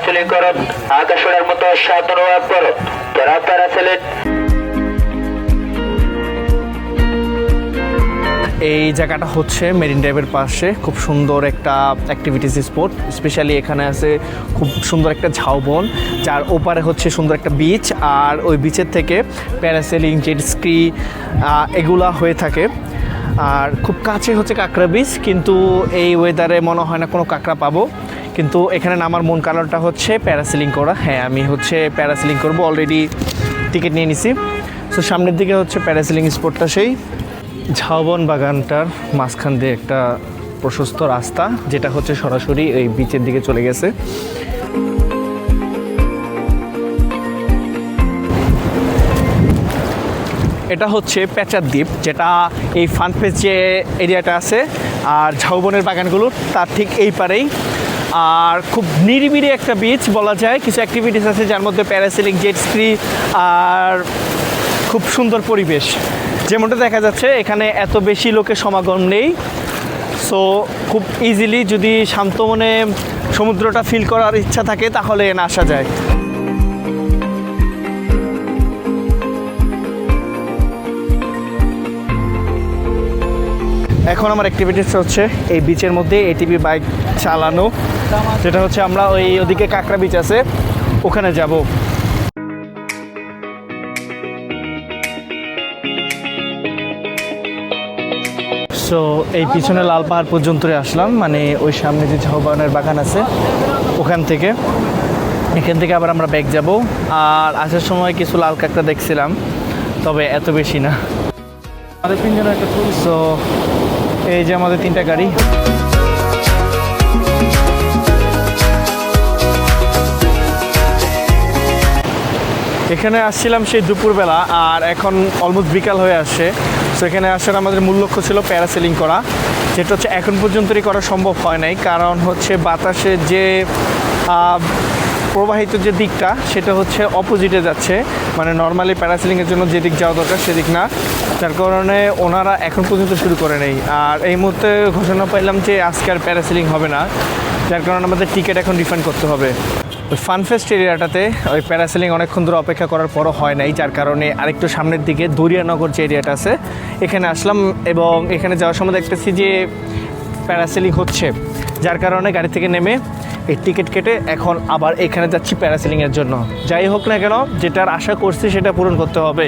Parasailing করুন। আকাশের মতো সাত অনুভব করুন। যারা প্যারাসেলিং এই জায়গাটা হচ্ছে মেরিন ড্রাইভের পাশে খুব সুন্দর একটা অ্যাক্টিভিটিস স্পট। স্পেশালি এখানে আছে খুব সুন্দর একটা ঝাউবন, যার ওপারে হচ্ছে সুন্দর একটা বিচ, আর ওই বিচের থেকে প্যারাসেলিং, জেট স্কি এগুলা হয়ে থাকে। আর খুব কাছে হচ্ছে কাঁকড়া বিচ, কিন্তু এই ওয়েদারে মনে হয় না কোনো কাঁকড়া পাবো। কিন্তু এখানে নামার মন কারণটা হচ্ছে প্যারাসেলিং করা। হ্যাঁ, আমি হচ্ছে প্যারাসেলিং করব, অলরেডি টিকিট নিয়ে নিছি। সো সামনের দিকে হচ্ছে প্যারাসেলিং স্পটটা, সেই ঝাউবন বাগানটার মাঝখান দিয়ে একটা প্রশস্ত রাস্তা, যেটা হচ্ছে সরাসরি এই বিচের দিকে চলে গেছে। এটা হচ্ছে পেঁচার দ্বীপ, যেটা এই ফানফেস যে এরিয়াটা আছে আর ঝাউবনের বাগানগুলো তার ঠিক এই পারেই। আর খুব নিরিবিলি একটা বিচ বলা যায়। কিছু অ্যাক্টিভিটিস আছে যার মধ্যে প্যারাসেলিং, জেট স্কি আর খুব সুন্দর পরিবেশ। যেমনটা দেখা যাচ্ছে এখানে এত বেশি লোকের সমাগম নেই। সো খুব ইজিলি যদি শান্ত মনে সমুদ্রটা ফিল করার ইচ্ছা থাকে তাহলে এখানে আসা যায়। এখন আমার অ্যাক্টিভিটিস হচ্ছে এই বিচের মধ্যে এটিভি বাইক চালানো, যেটা হচ্ছে আমরা ওদিকে কাঁকড়া বিচ আছে ওখানে যাব। সো এই পিছনে লাল পাহাড় পর্যন্ত আসলাম, মানে ওই সামনে যে ঝাউবনের বাগান আছে ওখান থেকে। এখান থেকে আবার আমরা ব্যাক যাব। আর আসার সময় কিছু লাল কাঁকড়া দেখছিলাম, তবে এত বেশি না। আমাদের তিনজনের একটা ফুল। সো এই যে আমাদের তিনটা গাড়ি। এখানে আসছিলাম সেই দুপুরবেলা, আর এখন অলমোস্ট বিকাল হয়ে আসছে। সো এখানে আসার আমাদের মূল লক্ষ্য ছিল প্যারাসেলিং করা, যেটা হচ্ছে এখন পর্যন্তই করা সম্ভব হয় নাই। কারণ হচ্ছে বাতাসের যে প্রবাহিত যে দিকটা সেটা হচ্ছে অপোজিটে যাচ্ছে, মানে নর্মালি প্যারাসেলিংয়ের জন্য যেদিক যাওয়া দরকার সেদিক না, যার কারণে ওনারা এখন পর্যন্ত শুরু করে নেই। আর এই মুহূর্তে ঘোষণা পাইলাম যে আজকে আর প্যারাসেলিং হবে না, যার কারণে আমাদের টিকিট এখন রিফান্ড করতে হবে। ওই ফানফেস্ট এরিয়াটাতে ওই প্যারাসেলিং অনেকক্ষণ ধরে অপেক্ষা করার পরও হয় নাই, যার কারণে আরেকটু সামনের দিকে দরিয়ানগর যে এরিয়াটা আছে এখানে আসলাম। এবং এখানে যাওয়ার সময় দেখতেছি যে প্যারাসেলিং হচ্ছে, যার কারণে গাড়ি থেকে নেমে এই টিকিট কেটে এখন আবার এখানে যাচ্ছি প্যারাসেলিংয়ের জন্য। যাই হোক না কেন, যেটার আশা করছি সেটা পূরণ করতে হবে।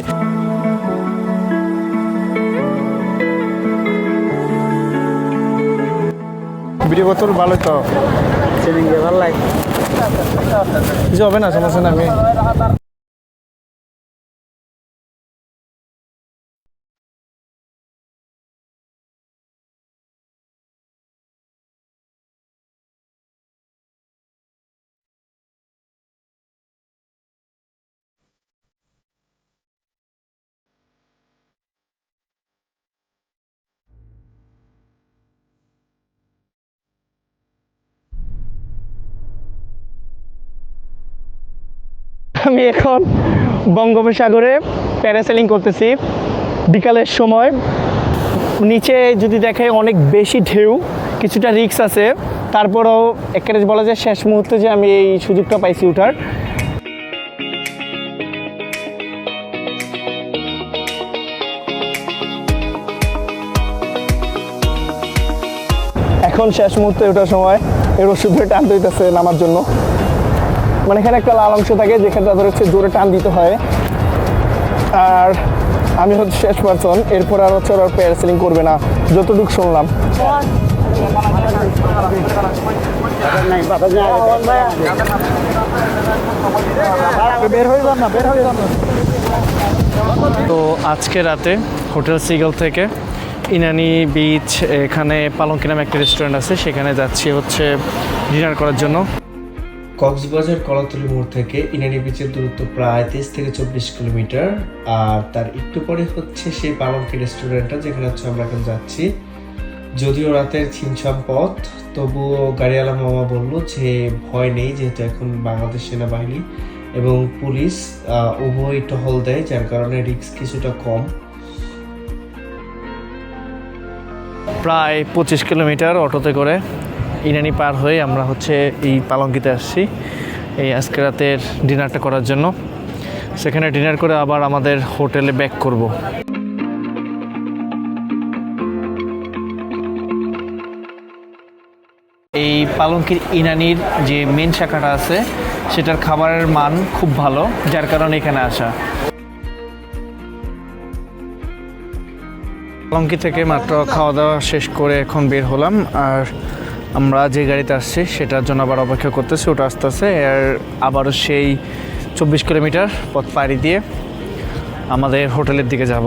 ভিডিও বোতল ভালো তো, ভালো লাগে, কিছু হবে না, সমস্যা না। আমি আমি এখন বঙ্গোপসাগরে প্যারাসেলিং করতেছি বিকালের সময়। নিচে যদি দেখে অনেক বেশি ঢেউ, কিছুটা রিস্ক আছে, তারপরেও একেবারে বলা যায় শেষ মুহূর্তে যে আমি এই সুযোগটা পাইছি ওঠার। এখন শেষ মুহূর্তে ওঠার সময় এর ওষুধ ধরে টানতে হইতেছে নামার জন্য। মানে এখানে একটা লাল অংশ থাকে যেখানে তাদের হচ্ছে জোরে টান দিতে হয়, আর আমি হচ্ছে শেষ পারসন। এরপর আর হচ্ছে ওরা প্যারাসেলিং করবে না যতটুকু শুনলাম। তো আজকে রাতে হোটেল সিগল থেকে ইনানি বিচ, এখানে পালঙ্কি নামে একটা রেস্টুরেন্ট আছে, সেখানে যাচ্ছি হচ্ছে ডিনার করার জন্য। কক্সবাজার কলাতলী মোড় থেকে ইনানি বিচের দূরত্ব প্রায় 23 থেকে 24 কিলোমিটার। আর তার একটু পরে হচ্ছে সেই পালঙ্কি রেস্টুরেন্টটা, যেখানে হচ্ছে আমরা এখন যাচ্ছি। যদিও রাতের ছিমছাম পথ, তবুও গাড়িওয়ালা মামা বললো যে ভয় নেই, যেহেতু এখন বাংলাদেশ সেনাবাহিনী এবং পুলিশ উভয় টহল দেয়, যার কারণে রিস্ক কিছুটা কম। প্রায় 25 কিলোমিটার অটোতে করে ইনানি পার হয়ে আমরা হচ্ছে এই পালঙ্কিতে আসছি। এই আজকে রাতের ডিনারটা করার জন্য। সেখানে ডিনার করে আবার আমাদের হোটেলে ব্যাক করব। এই পালঙ্কির ইনানির যে মেন শাখাটা আছে সেটার খাবারের মান খুব ভালো, যার কারণে এখানে আসা। পালঙ্কি থেকে মাত্র খাওয়া দাওয়া শেষ করে এখন বের হলাম, আর আমরা যে গাড়িতে আসছি সেটার জন্য আবার অপেক্ষা করতেছি, ওটা আসতেছে। আর আবারও সেই 24 কিলোমিটার পথ পাড়ি দিয়ে আমাদের হোটেলের দিকে যাব।